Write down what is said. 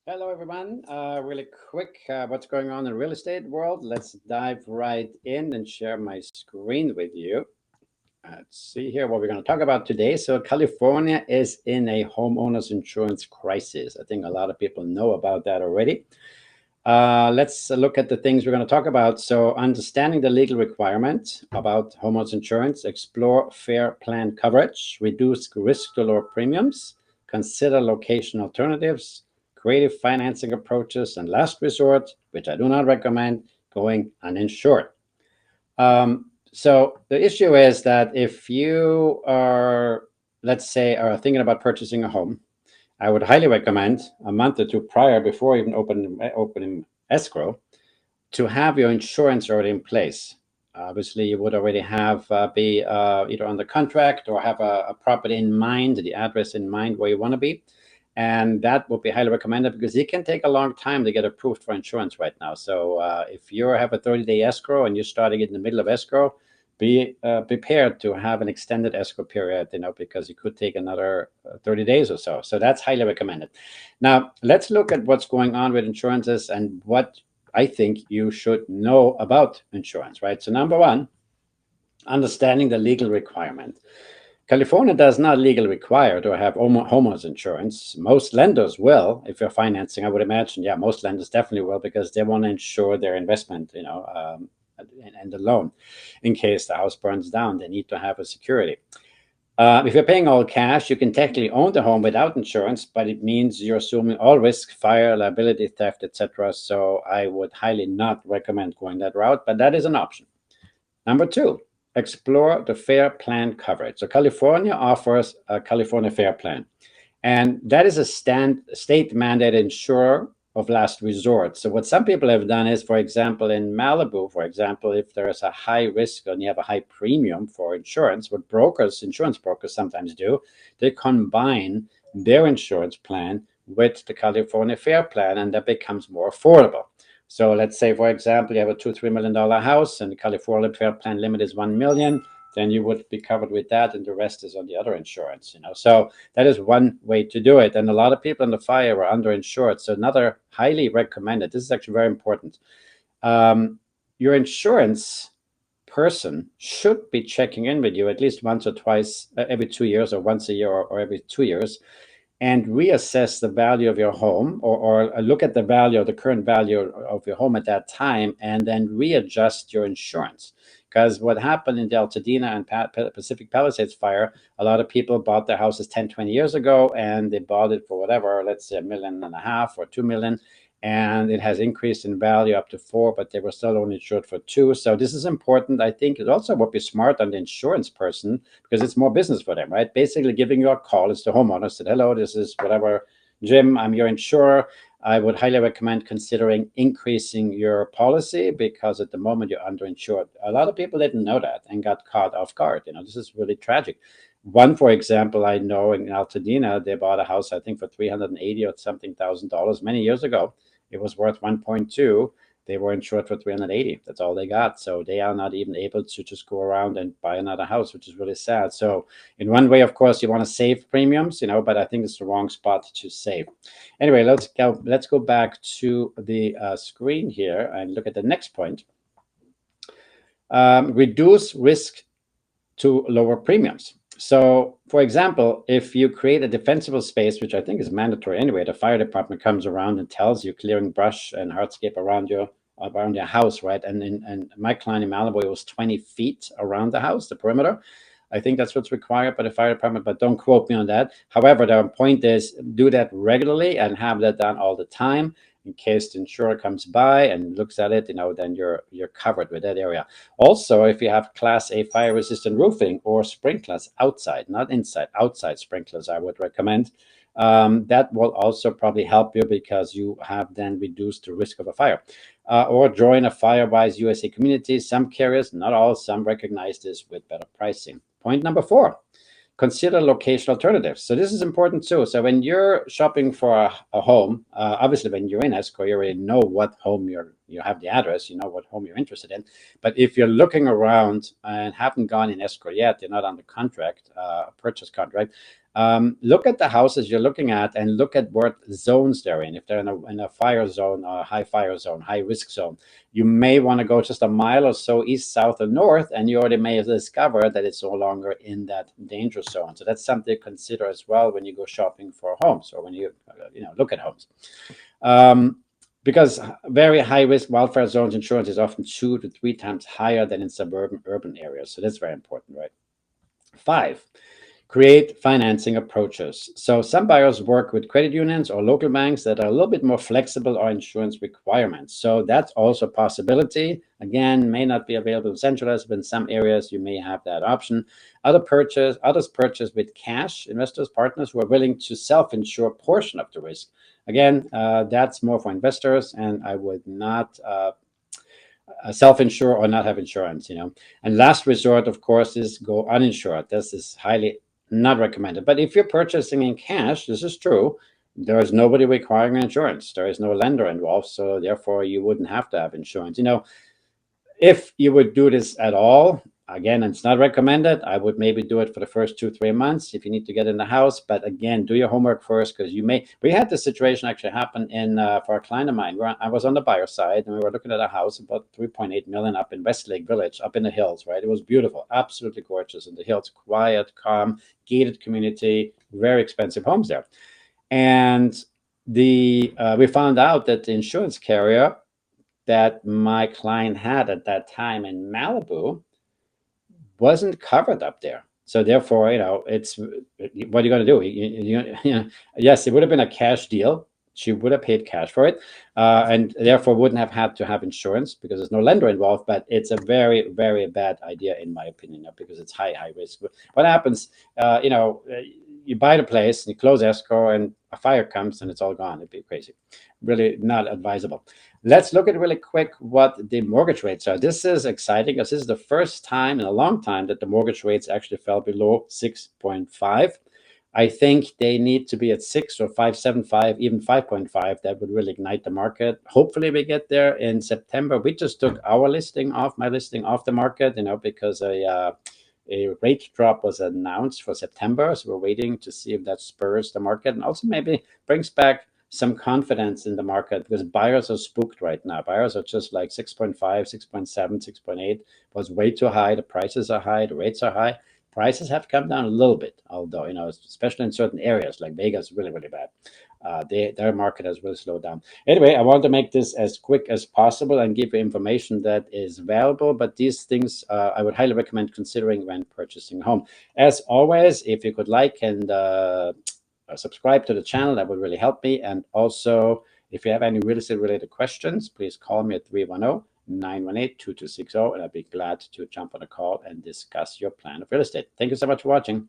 Hello, everyone. Really quick, what's going on in the real estate world? Let's dive right in and share my screen with you. Let's see here what we're going to talk about today. So, California is in a homeowners insurance crisis. I think a lot of people know about that already. Let's look at the things we're going to talk about. So, understanding the legal requirement about homeowners insurance, explore fair plan coverage, reduce risk to lower premiums, consider location alternatives, creative financing approaches, and last resort, which I do not recommend, going uninsured. So the issue is that if you are, let's say, are thinking about purchasing a home, I would highly recommend a month or two prior, before even opening escrow, to have your insurance already in place. Obviously, you would already have be either on the contract or have a property in mind, the address in mind where you want to be. And that would be highly recommended because it can take a long time to get approved for insurance right now. So if you have a 30-day escrow and you're starting in the middle of escrow, be prepared to have an extended escrow period, because it could take another 30 days or so. So that's highly recommended. Now, let's look at what's going on with insurances and what I think you should know about insurance, right? So number one, understanding the legal requirement. California does not legally require to have homeowners insurance. Most lenders will, if you're financing, I would imagine, yeah, most lenders definitely will because they want to insure their investment, and the loan. In case the house burns down, they need to have a security. If you're paying all cash, you can technically own the home without insurance, but it means you're assuming all risk, fire, liability, theft, etc. So I would highly not recommend going that route, but that is an option. Number two, explore the Fair Plan coverage. So California offers a California Fair Plan, and that is a state mandated insurer of last resort. So what some people have done is, for example, in Malibu, for example, if there is a high risk and you have a high premium for insurance, what insurance brokers sometimes do, they combine their insurance plan with the California Fair Plan, and that becomes more affordable. So let's say, for example, you have a $2-3 million house and the California Fair Plan limit is 1 million, then you would be covered with that, and the rest is on the other insurance. So that is one way to do it. And a lot of people in the fire were underinsured. So another highly recommended, this is actually very important. Your insurance person should be checking in with you at least once or twice every 2 years, or once a year, or every 2 years, and reassess the value of your home, or look at the value of the current value of your home at that time, and then readjust your insurance. Because what happened in the Altadena and Pacific Palisades fire, a lot of people bought their houses 10, 20 years ago, and they bought it for whatever, let's say $1.5 million or 2 million, and it has increased in value up to 4, but they were still only insured for 2. So this is important. I think it also would be smart on the insurance person because it's more business for them, right? Basically giving you a call as the homeowner, said, hello, this is whatever, Jim, I'm your insurer. I would highly recommend considering increasing your policy because at the moment you're underinsured. A lot of people didn't know that and got caught off guard. This is really tragic. One, for example, I know in Altadena, they bought a house, I think, for 380 or something thousand dollars many years ago. It was worth 1.2. They were insured for 380. That's all they got. So they are not even able to just go around and buy another house, which is really sad. So in one way, of course, you want to save premiums, but I think it's the wrong spot to save. Anyway, let's go back to the screen here and look at the next point. Reduce risk to lower premiums. So, for example, if you create a defensible space, which I think is mandatory anyway, the fire department comes around and tells you clearing brush and hardscape around your house, right? And in my client in Malibu, it was 20 feet around the house, the perimeter. I think that's what's required by the fire department, but don't quote me on that. However, the point is do that regularly and have that done all the time. In case the insurer comes by and looks at it, then you're covered with that area. Also, if you have Class A fire-resistant roofing or sprinklers outside, not inside, outside sprinklers, I would recommend. That will also probably help you because you have then reduced the risk of a fire. Or join a Firewise USA community. Some carriers, not all, some recognize this with better pricing. Point number 4. Consider location alternatives. So this is important too. So when you're shopping for a home, obviously when you're in escrow, you already know what home you're you have the address, you know what home you're interested in. But if you're looking around and haven't gone in escrow yet, you're not under contract, purchase contract, look at the houses you're looking at and look at what zones they're in. If they're in a fire zone or a high fire zone, high risk zone, you may want to go just a mile or so east, south, or north, and you already may have discovered that it's no longer in that danger zone. So that's something to consider as well when you go shopping for homes or when you look at homes. Because very high risk wildfire zones insurance is often 2 to 3 times higher than in suburban urban areas. So that's very important, right? 5, create financing approaches. So some buyers work with credit unions or local banks that are a little bit more flexible on insurance requirements. So that's also a possibility. Again, may not be available in centralized, but in some areas you may have that option. Others purchase with cash, investors, partners who are willing to self-insure a portion of the risk. Again, that's more for investors, and I would not self-insure or not have insurance, And last resort, of course, is go uninsured. This is highly not recommended. But if you're purchasing in cash, this is true. There is nobody requiring insurance. There is no lender involved, so therefore you wouldn't have to have insurance. If you would do this at all, again, it's not recommended. I would maybe do it for the first 2-3 months if you need to get in the house. But again, do your homework first, because we had this situation actually happen for a client of mine where I was on the buyer side and we were looking at a house about 3.8 million up in Westlake Village, up in the hills, right? It was beautiful, absolutely gorgeous in the hills, quiet, calm, gated community, very expensive homes there. And we found out that the insurance carrier that my client had at that time in Malibu wasn't covered up there. So therefore, it's what are you going to do? Yes, it would have been a cash deal. She would have paid cash for it, and therefore wouldn't have had to have insurance because there's no lender involved. But it's a very, very bad idea in my opinion, because it's high risk. What happens? You buy the place, and you close escrow, and a fire comes, and it's all gone. It'd be crazy. Really not advisable. Let's look at really quick what the mortgage rates are. This is exciting because this is the first time in a long time that the mortgage rates actually fell below 6.5. I think they need to be at 6 or 5.75, even 5.5. That would really ignite the market. Hopefully we get there in September. We just took my listing off the market, because a rate drop was announced for September. So we're waiting to see if that spurs the market and also maybe brings back some confidence in the market, because buyers are spooked right now. Buyers are just like 6.5, 6.7, 6.8 was way too high. The prices are high, the rates are high. Prices have come down a little bit, although, especially in certain areas like Vegas, really, really bad. Their market has really slowed down. Anyway, I want to make this as quick as possible and give you information that is valuable, but these things I would highly recommend considering when purchasing a home. As always, if you could like and subscribe to the channel, that would really help me. And also, if you have any real estate related questions, please call me at 310-918-2260, and I'd be glad to jump on a call and discuss your plan of real estate. Thank you so much for watching.